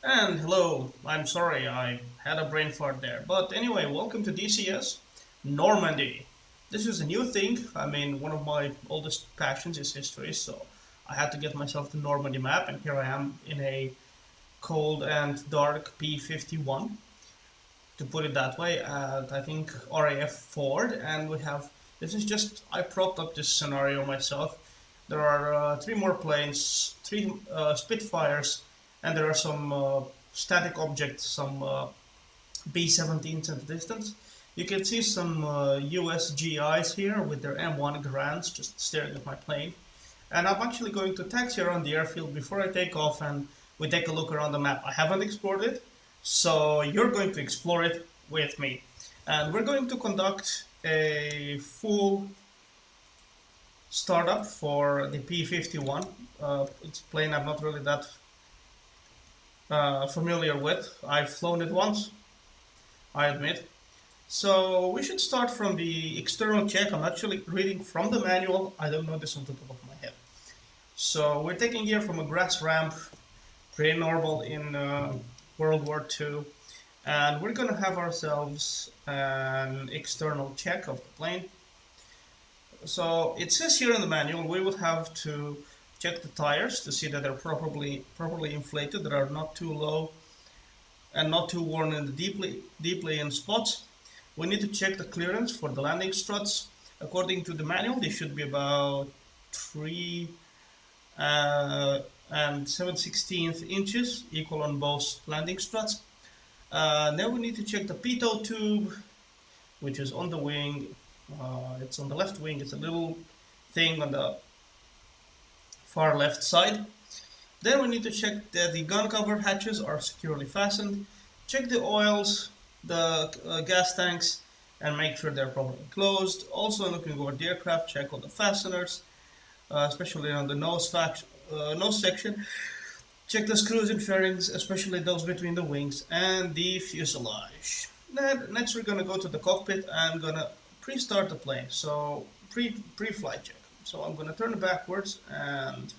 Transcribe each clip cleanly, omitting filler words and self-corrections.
And hello, I'm sorry I had a brain fart there. But anyway, welcome to DCS Normandy. This is a new thing. I mean, one of my oldest passions is history, so I had to get myself the Normandy map, and here I am in a cold and dark P-51, to put it that way, at I think RAF Ford, and we have. This is just. I propped up this scenario myself. There are three more planes, three Spitfires, and there are some static objects, some B-17s in the distance. You can see some US GIs here with their M1 Grands just staring at my plane. And I'm actually going to taxi around the airfield before I take off and we take a look around the map. I haven't explored it, so you're going to explore it with me. And we're going to conduct a full startup for the P-51. It's a plane I'm not really that familiar with. I've flown it once, I admit. So we should start from the external check. I'm actually reading from the manual. I don't know this on the top of my head. So we're taking gear from a grass ramp, pretty normal in World War II. And we're gonna have ourselves an external check of the plane. So it says here in the manual we would have to check the tires to see that they're properly inflated, that are not too low and not too worn in the deeply in spots. We need to check the clearance for the landing struts. According to the manual, they should be about 3 and 7/16 inches, equal on both landing struts. Then we need to check the pitot tube, which is on the wing. It's on the left wing. It's a little thing on the far left side. Then we need to check that the gun cover hatches are securely fastened. Check the oils, the gas tanks, and make sure they're properly closed. Also looking over the aircraft, check all the fasteners, especially on the nose section. Check the screws and fairings, especially those between the wings and the fuselage. Next we're gonna go to the cockpit and gonna pre-start the plane. So pre-flight check. So I'm gonna turn it backwards and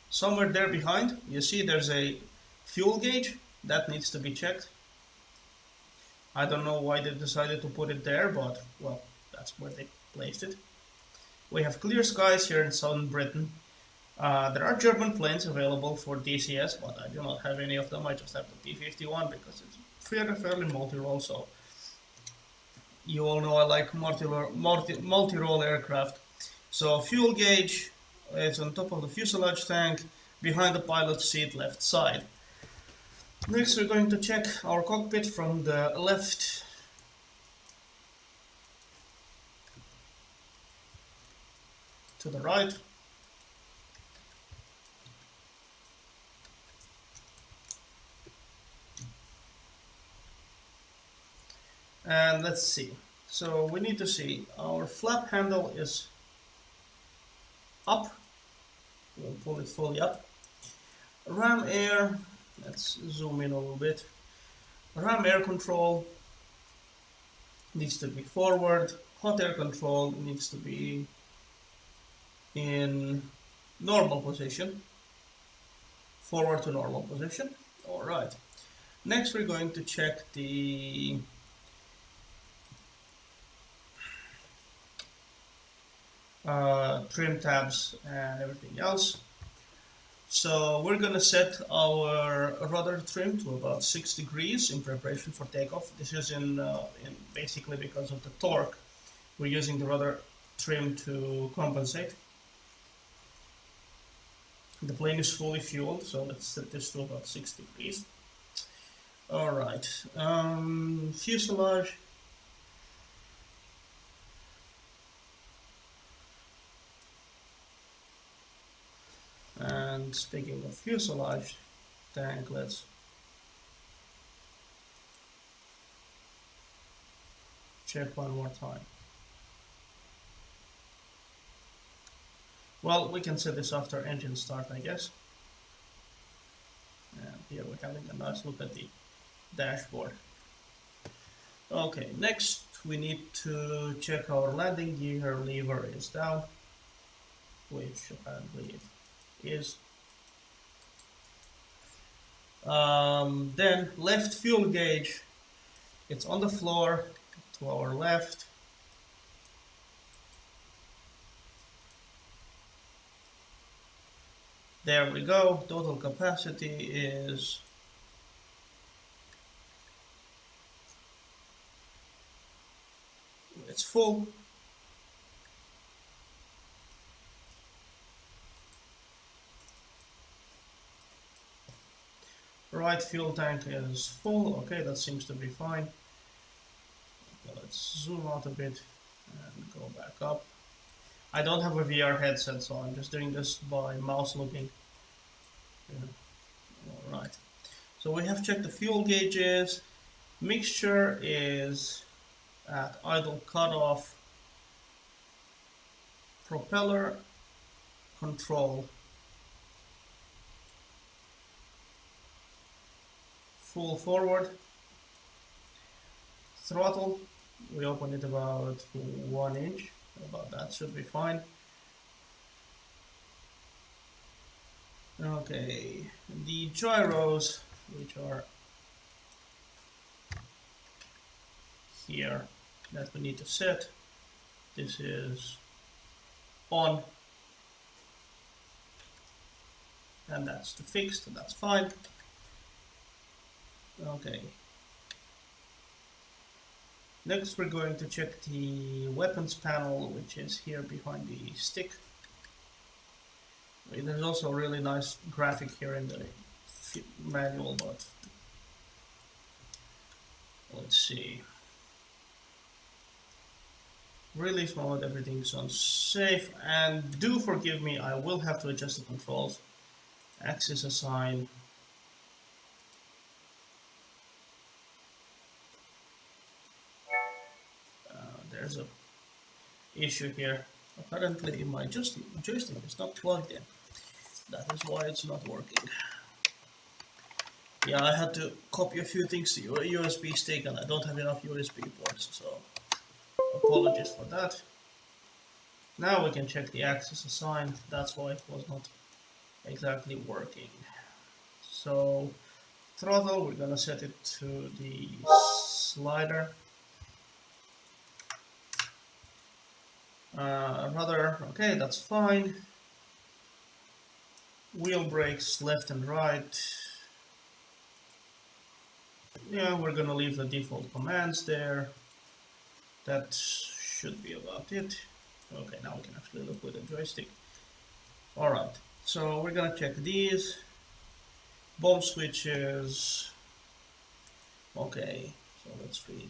somewhere there behind, you see there's a fuel gauge that needs to be checked. I don't know why they decided to put it there, but well, that's where they placed it. We have clear skies here in southern Britain. There are German planes available for DCS, but I do not have any of them. I just have the P-51 because it's fairly multi-role. So you all know I like multi-role aircraft. So fuel gauge is on top of the fuselage tank, behind the pilot's seat, left side. Next, we're going to check our cockpit from the left to the right. And let's see. So we need to see our flap handle is up. We'll pull it fully up. Ram air, let's zoom in a little bit. Ram air control needs to be forward. Hot air control needs to be in normal position. Forward to normal position. All right. Next, we're going to check the trim tabs and everything else. So we're gonna set our rudder trim to about 6 degrees in preparation for takeoff. This is in basically because of the torque. We're using the rudder trim to compensate. The plane is fully fueled, so let's set this to about 6 degrees. All right, fuselage. And speaking of fuselage tank, let's check one more time. Well, we can set this after engine start, I guess. And here we're having a nice look at the dashboard. Okay, next we need to check our landing gear lever is down. which apparently it is. Then left fuel gauge, it's on the floor to our left. There we go. Total capacity is it's full. Right fuel tank is full. Okay, that seems to be fine. Okay, let's zoom out a bit and go back up. I don't have a VR headset, so I'm just doing this by mouse looking. Yeah. All right. So we have checked the fuel gauges. Mixture is at idle cutoff. Propeller control. Full forward. Throttle, we open it about 1 inch. About that should be fine. Okay, the gyros, which are here, that we need to set. This is on, and that's the fixed, that's fine. Okay. Next we're going to check the weapons panel, which is here behind the stick. There's also a really nice graphic here in the manual, but let's see. Release mode, everything's on safe, and do forgive me, I will have to adjust the controls. Axis assign. There's a issue here. Apparently my joystick is not plugged in. That is why it's not working. Yeah, I had to copy a few things to a USB stick and I don't have enough USB ports, so apologies for that. Now we can check the axis assign. That's why it was not exactly working. So throttle, we're gonna set it to the slider. Rudder, okay, that's fine. Wheel brakes left and right. Yeah, we're gonna leave the default commands there. That should be about it. Okay, now we can actually look with the joystick. Alright, so we're gonna check these. Bomb switches. Okay, so let's read.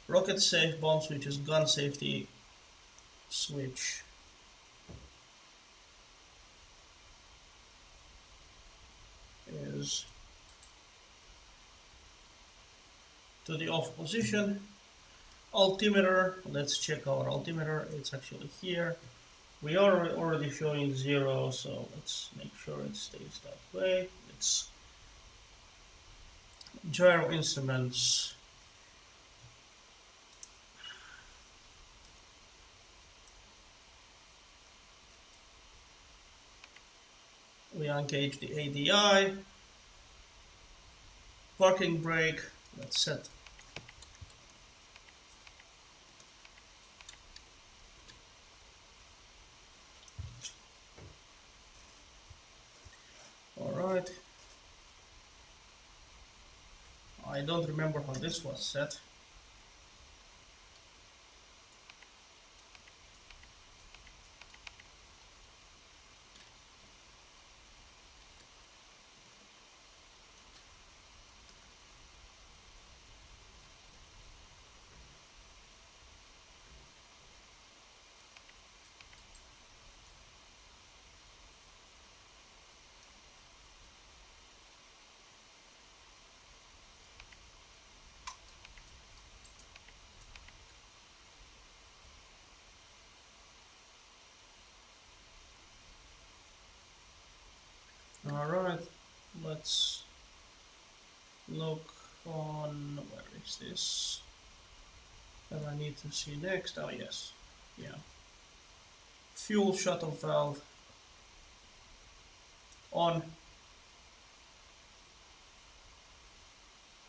Rocket safe, bomb switches, gun safety switch. Is to the off position. Altimeter, let's check our altimeter. It's actually here. We are already showing 0, so let's make sure it stays that way. It's gyro instruments. We engage the ADI. Parking brake, let's set. Alright. I don't remember how this was set. Alright, let's look on, where is this? That I need to see next. Oh yes, yeah. Fuel shut-off valve, On.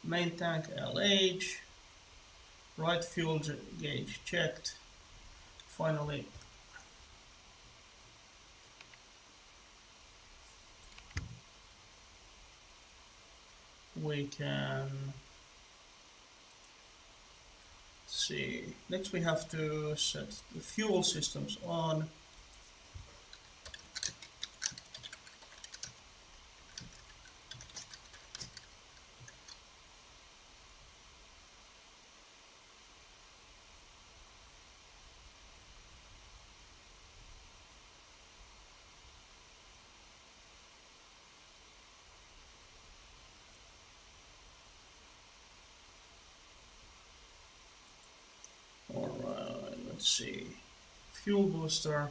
Main tank LH. Right fuel gauge checked. Finally, we can see. Next we have to set the fuel systems on. Alright, let's see. Fuel booster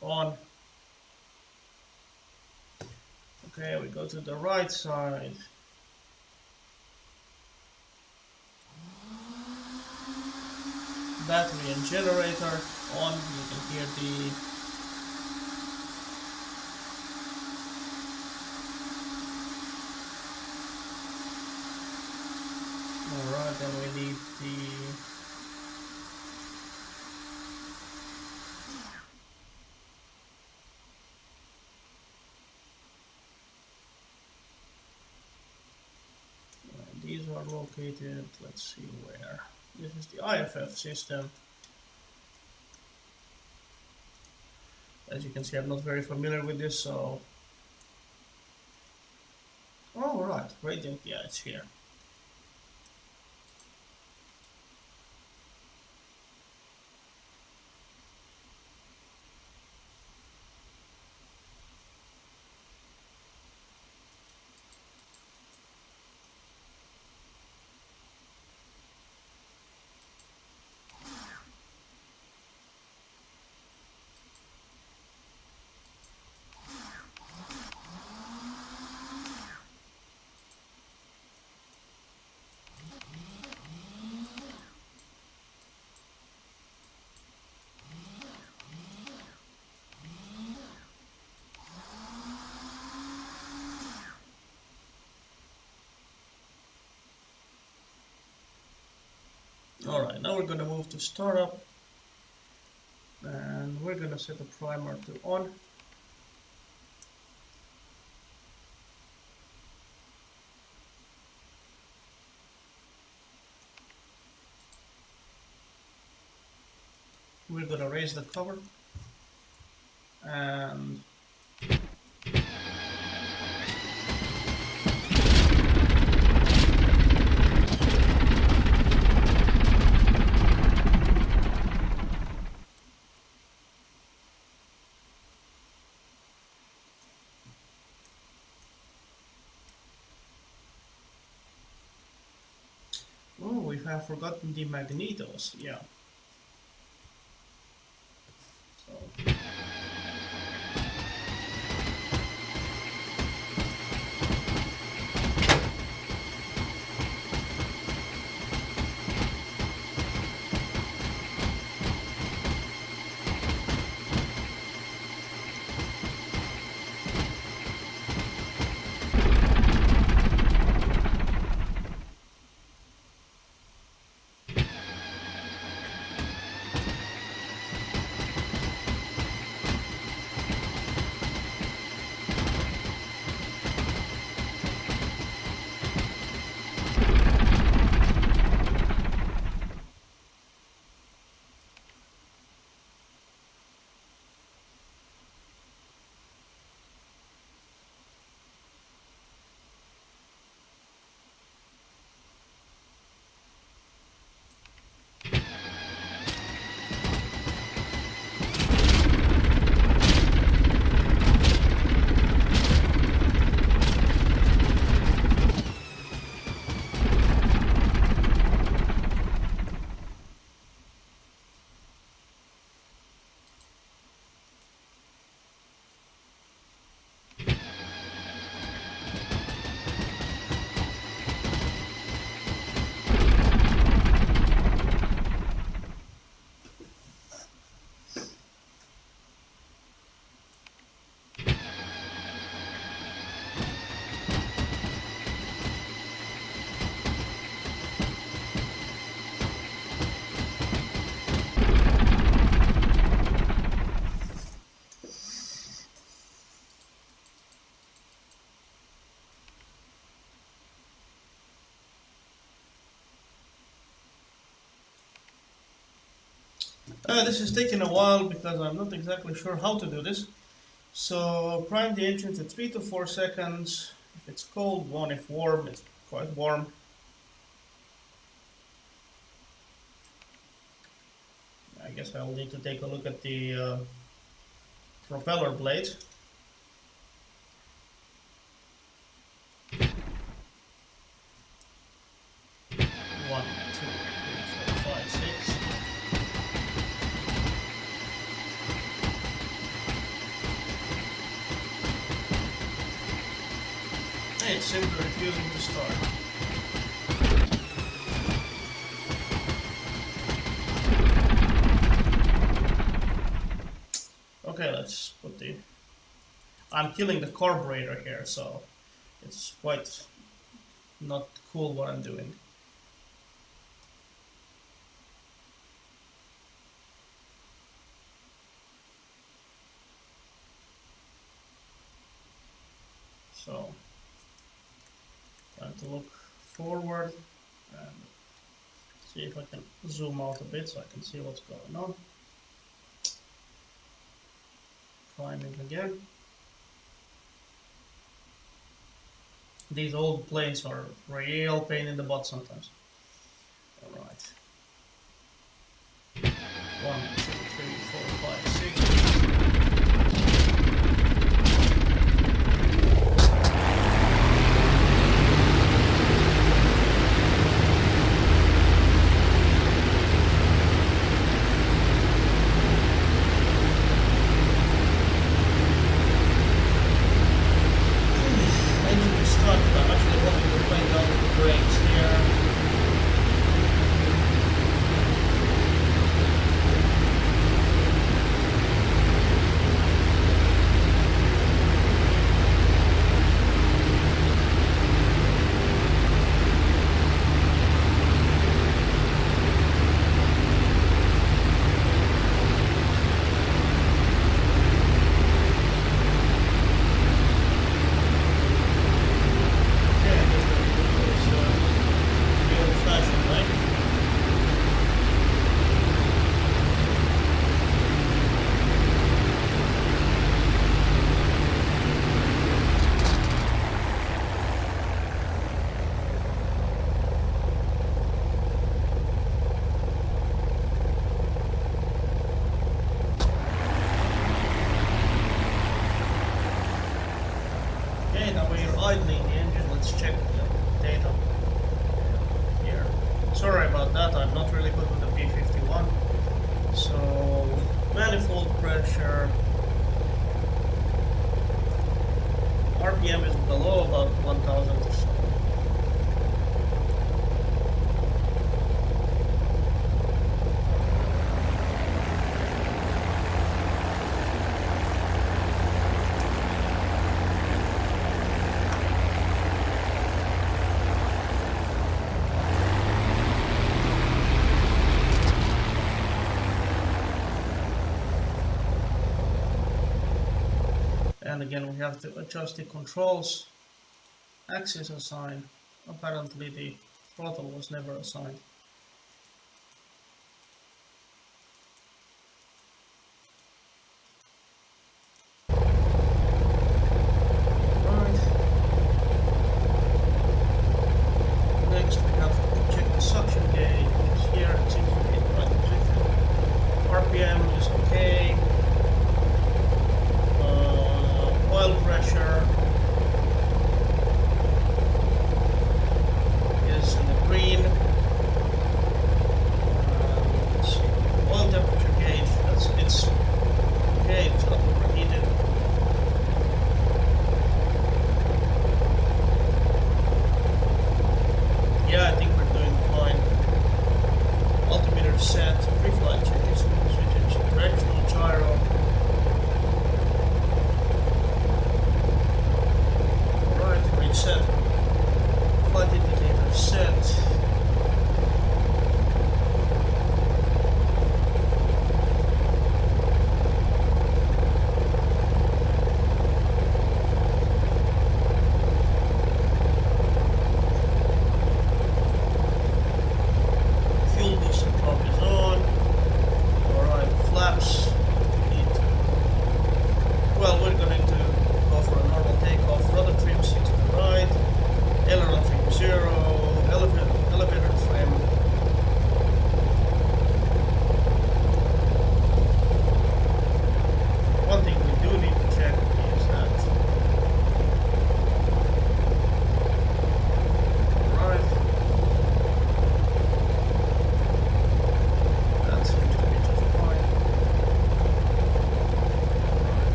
on. Okay, we go to the right side. Battery and generator on. You can hear the alright, then we need the these are located, let's see where. This is the IFF system. As you can see, I'm not very familiar with this, so... Oh, right, radiant, yeah, it's here. Alright, now we're gonna move to startup and we're gonna set the primer to on. We're gonna raise the cover and oh, we have forgotten the magnetos, yeah. So This is taking a while because I'm not exactly sure how to do this. So prime the engine to 3 to 4 seconds. If it's cold, 1 if warm, it's quite warm. I guess I'll need to take a look at the propeller blade. One, two, three, four, five, six. Hey, it's simply refusing to start. Okay, let's put the... I'm killing the carburetor here, so it's quite not cool what I'm doing. So, time to look forward and see if I can zoom out a bit so I can see what's going on. Climbing again. These old planes are a real pain in the butt sometimes. Alright. 1, 2, 3, 4, 5, 6. Idling the engine, let's check the data here. Sorry about that, I'm not really good with the P-51. So, manifold pressure, RPM is below about 1000 or so. And again, we have to adjust the controls. Axis assigned. Apparently the throttle was never assigned. Right. Next we have to check the suction gauge. It's here, it seems to be in the right position. RPM is okay. Oil pressure is in the green.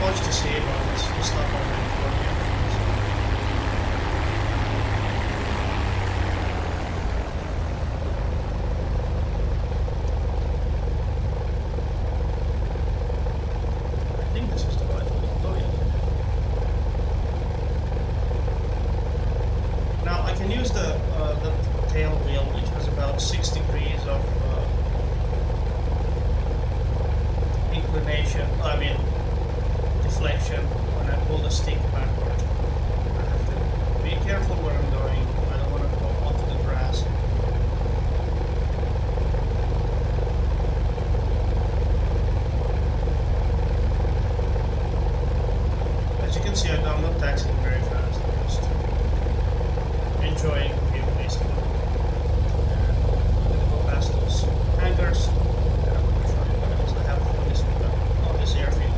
much to say about this stuff already for you. I think this is the right tutorial. Now I can use the tail wheel, which has about 6 degrees of inclination. I mean deflection when I pull the stick backward. I have to be careful where I'm going. I don't want to go onto the grass. As you can see, I'm not taxiing very fast. I'm just enjoying the view basically. And I'm going to go past those hangars. And I'm going to show you what else I have on this airfield.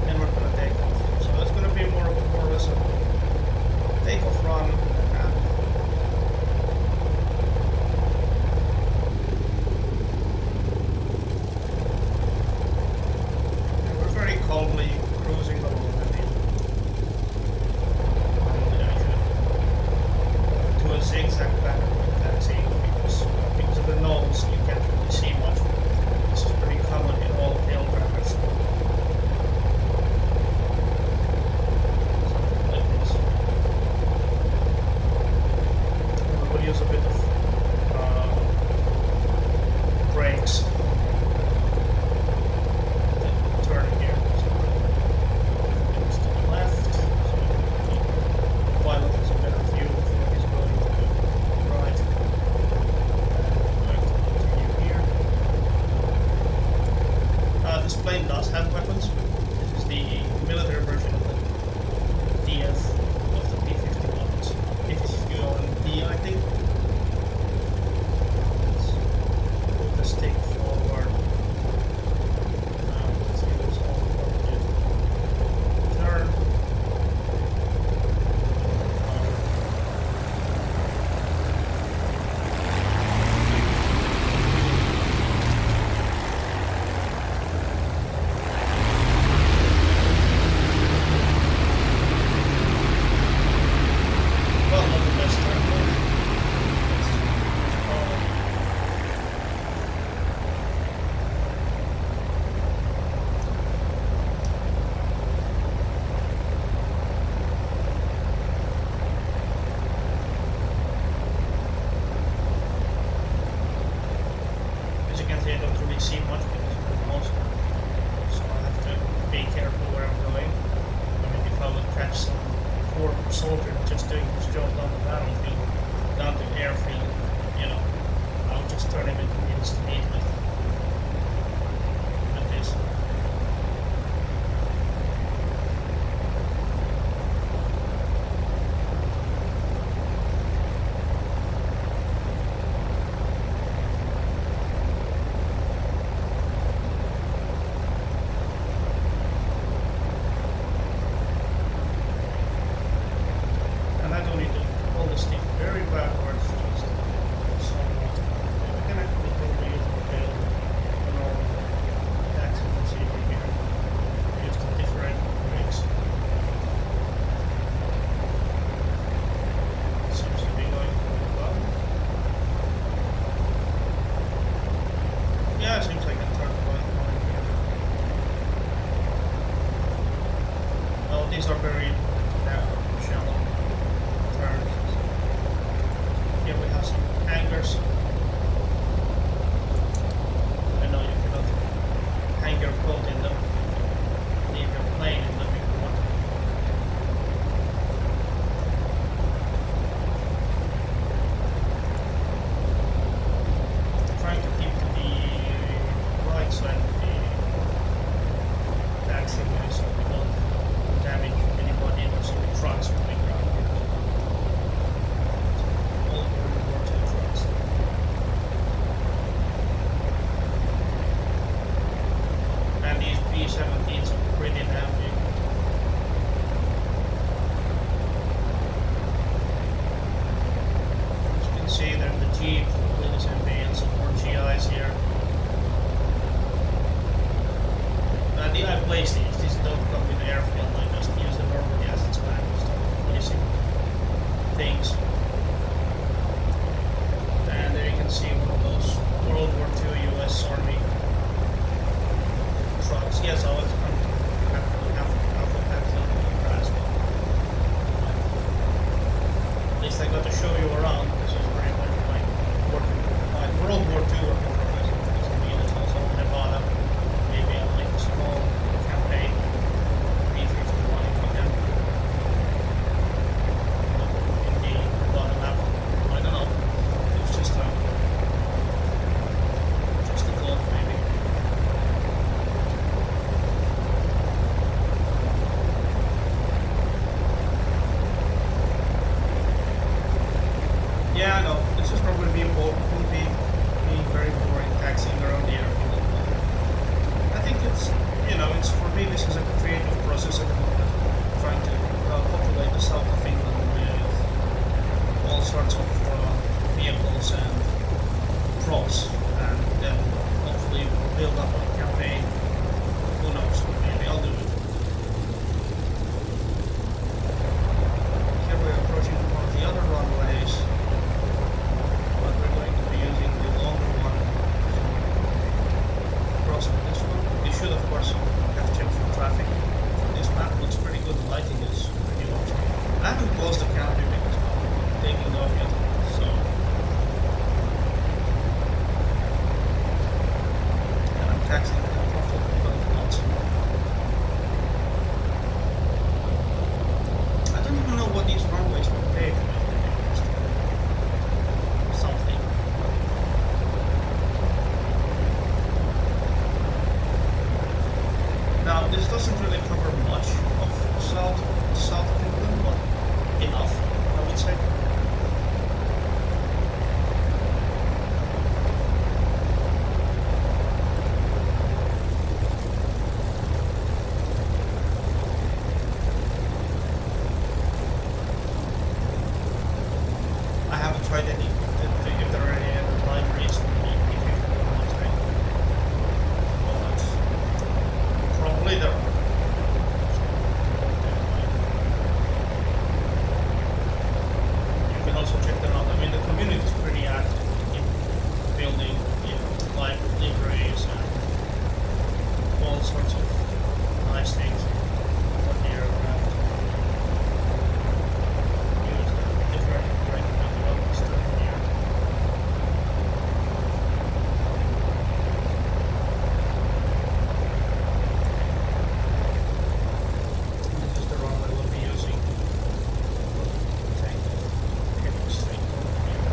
And we're going to take off. So it's going to be more or less a takeoff run. And we're very calmly cruising along. I should do a zigzag pattern with taxiing because of the nose you can't really see much. This is pretty common in all tail trackers. We'll use a bit of brakes to turn here. So it's to the left, so the pilot has a better view of what he's going to the right. And I'm going to continue here. This plane does have weapons. This is the military version of the DF of the P-51s. If you own D, I think. Let's put the stick forward. Let's use all the turn. Well, not the best turn, but as you can see, I don't really see much because of the nose. So I have to be careful where I'm going. I mean, if I would catch some poor soldier just doing his job down the battlefield, down the airfield, you know, I'll just turn him into meals to meet with this. And I don't need to pull the stick very backwards, just somewhat. I can actually probably use the tail for normal taxi procedure here. Use the differential brakes. Seems to be going pretty well. Yeah, it seems like I can turn the right line here. Well, these are very narrow, shallow turns. Here we have some hangers. I know you cannot hang your coat in them, leave your plane in them if you want. Trying to keep to the right side of the taxiway so we don't damage anybody or some trucks moving around here. All over to the trucks. And these P-17s are pretty damn big. As you can see, there's the Jeep, Giggles and some more GIs here. I placed these don't come with airfield. I just use the normal gases back to start placing things. And there you can see one of those World War II US Army trucks. Yes, I was half of that as well. At least I got to show you around. This is pretty much like World War II working progress. It's going to be in also Nevada. Maybe I'll make a small campaign. P-51 if we can. In the Nevada map. I don't know. It's just a thought maybe. Yeah, I know. This is probably will be being very boring taxiing around the airfield. I think it's, it's for me this is a creative process at the moment, trying to populate the south of England with all sorts of vehicles and props, and then hopefully build up a campaign. Who knows? Maybe I'll do it. Here we're approaching one of the other runways. But we're going to be using the longer one. Crossing this one. We should of course have checked for traffic. This map looks pretty good, the lighting is pretty much. I haven't closed the canopy because I'm taking off yet, so and I'm taxing the profit 12 knots. I don't even know what these runways were paved with. Something. Now this doesn't really cover much of south of England, but enough, I would say. I haven't tried any, if there are any other libraries for the P-51 Mustang, but probably there are. You can also check them out. I mean, the community is pretty active in building, live libraries and all sorts of nice things for the aircraft. Use different development stuff here. This is the runway we'll be using. Take heading straight over here.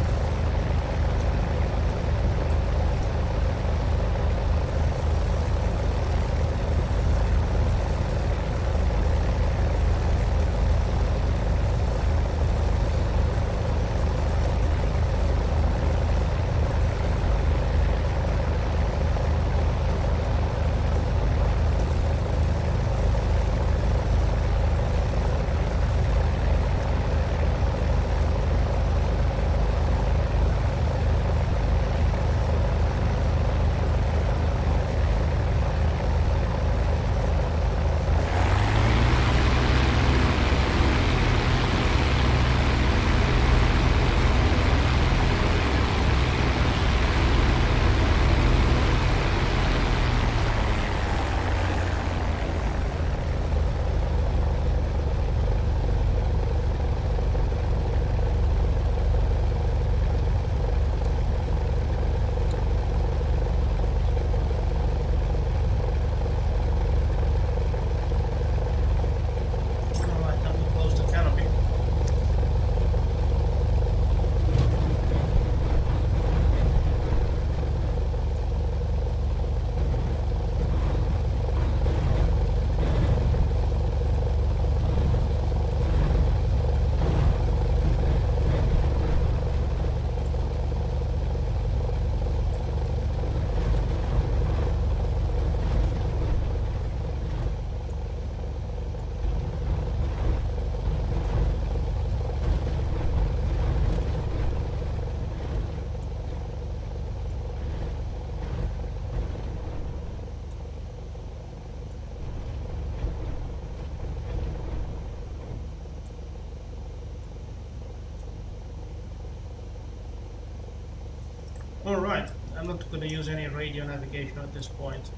Alright, I'm not going to use any radio navigation at this point.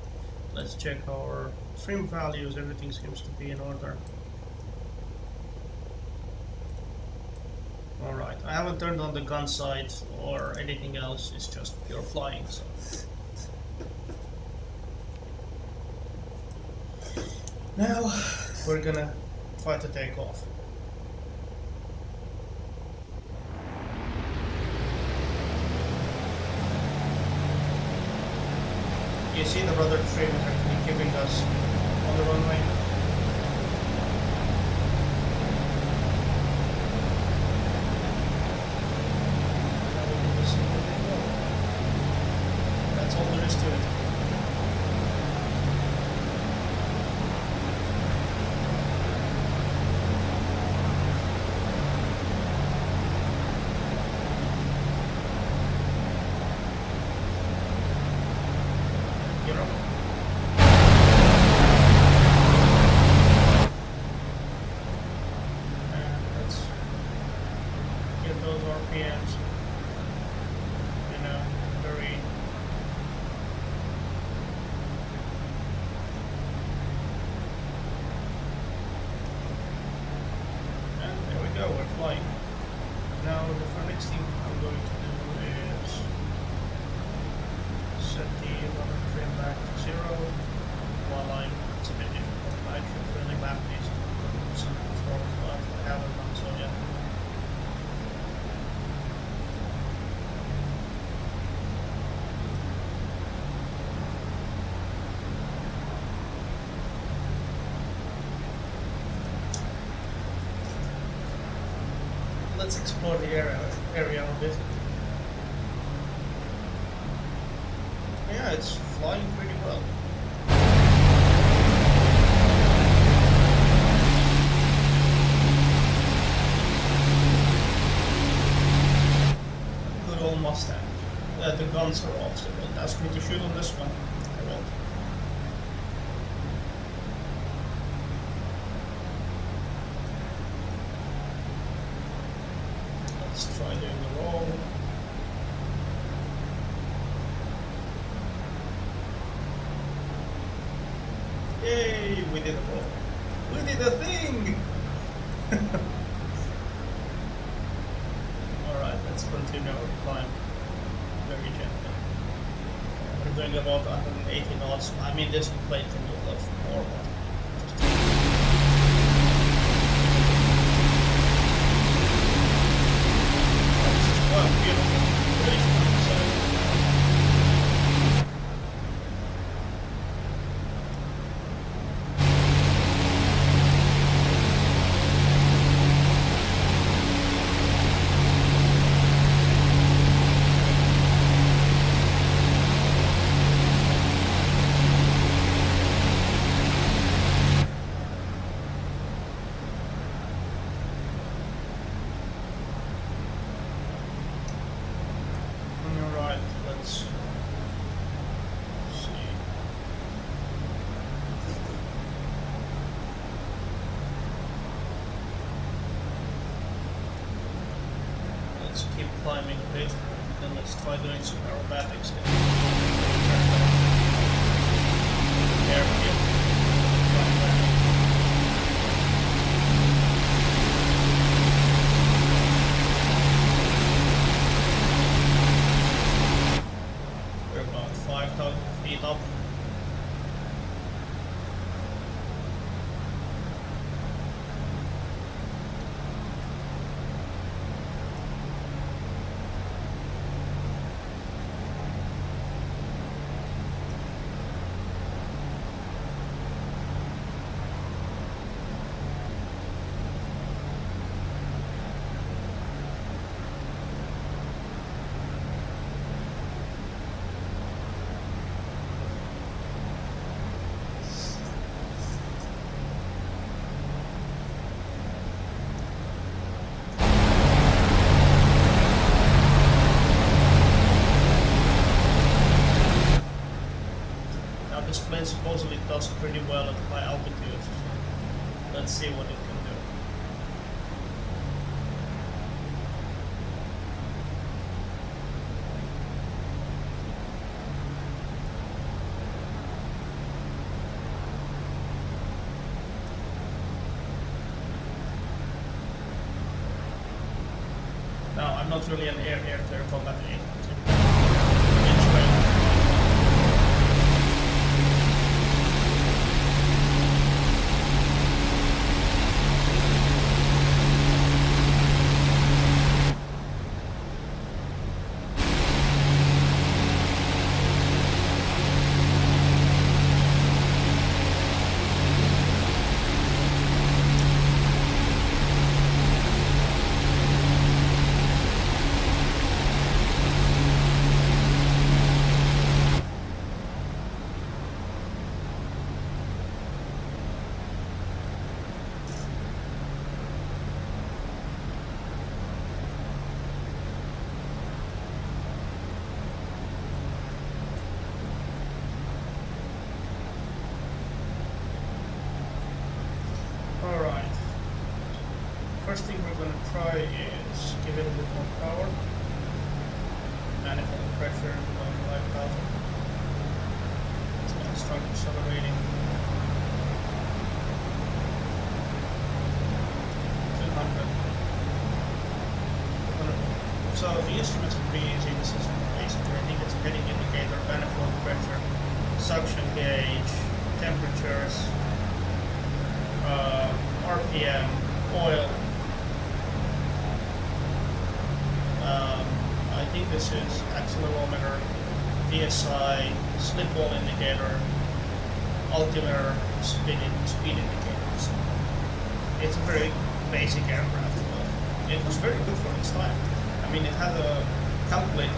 Let's check our trim values, everything seems to be in order. Alright, I haven't turned on the gun sights or anything else, it's just pure flying. So. Now we're gonna try to take off. You see the rudder trim is actually keeping us on the runway. That's all there is to it. Let's explore the area a bit. Yeah, it's flying pretty well. Good old Mustang. The guns are off, so don't ask me to shoot on this one. I won't. Let's try doing the roll. Yay, we did a roll. We did a thing! Alright, let's continue our climb very gently. We're doing about 180 knots. I mean, this plane can do a lot more. Oh, beautiful. Really fun. Keep climbing a bit, then let's try doing some aerobatics. Airfield. We're about 5,000 feet up. This plane supposedly does pretty well at high altitude. Let's see what it can do. I'm not really an air-to-air combat agent. Alright, first thing we're going to try is give it a bit more power. Manifold pressure going right out. It's going to start accelerating. 200. So the instruments are pretty easy. This is basically, I think it's heading indicator, manifold pressure, suction gauge, temperatures, RPM, oil. I think this is accelerometer, VSI, slip ball indicator, altimeter, speed indicators. It's a very basic aircraft. It was very good for its time. I mean, it had a calculated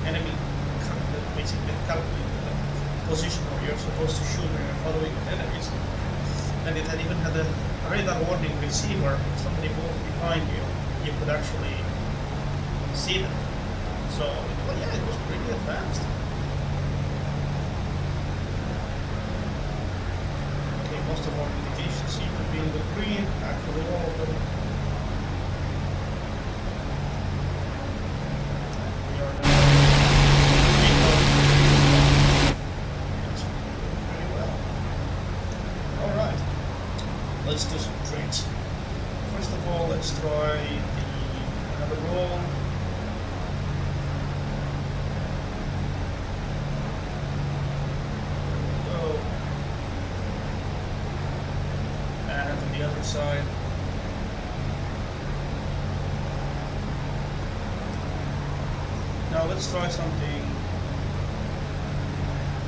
enemy, basically calculated the position where you're supposed to shoot when you're following enemies. And it had even had a radar warning receiver. If somebody moved behind you, you could actually see them. So, well, yeah, it was pretty advanced. Okay, most of our indications seem to be in the green, actually all of them. We are now pretty well. Alright. Let's do some tricks. First of all, let's try another roll. There we go. And on the other side. Now let's try something.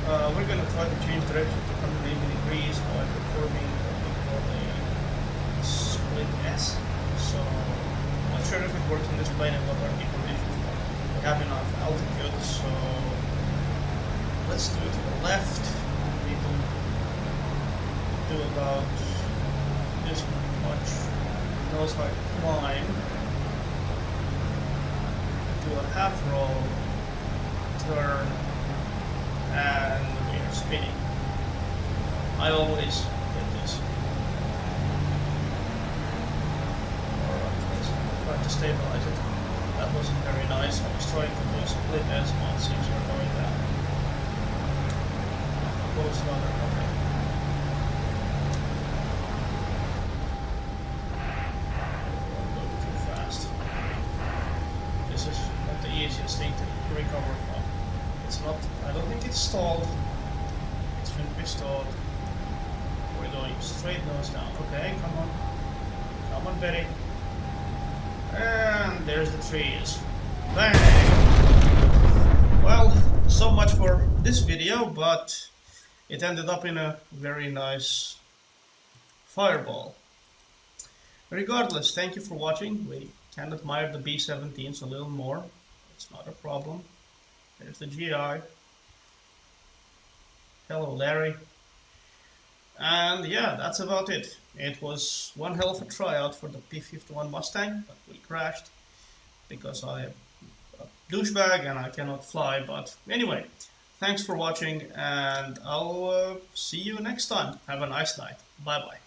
We're going to try to change direction to 180 degrees by performing split S. So I'm not sure if it works in this plane and what are the conditions, but we have enough altitude, so let's do it to the left. We will do about this much nose height climb, do a half roll, turn, and we are spinning. I always get this. To stabilize it. That wasn't very nice. I was trying to do a split S mod since we're going down. Close rudder, okay. Going too fast. This is not the easiest thing to recover from. It's not, I don't think it's stalled. It shouldn't be stalled. We're going straight nose down. Okay, come on. Come on, Betty. And there's the trees. Bang! Well, so much for this video, but it ended up in a very nice fireball. Regardless, thank you for watching. We can admire the B-17s a little more. It's not a problem. There's the GI. Hello, Larry. And yeah, that's about it. It was one hell of a tryout for the P-51 Mustang, but we crashed because I am a douchebag and I cannot fly. But anyway, thanks for watching, and I'll see you next time. Have a nice night. Bye bye.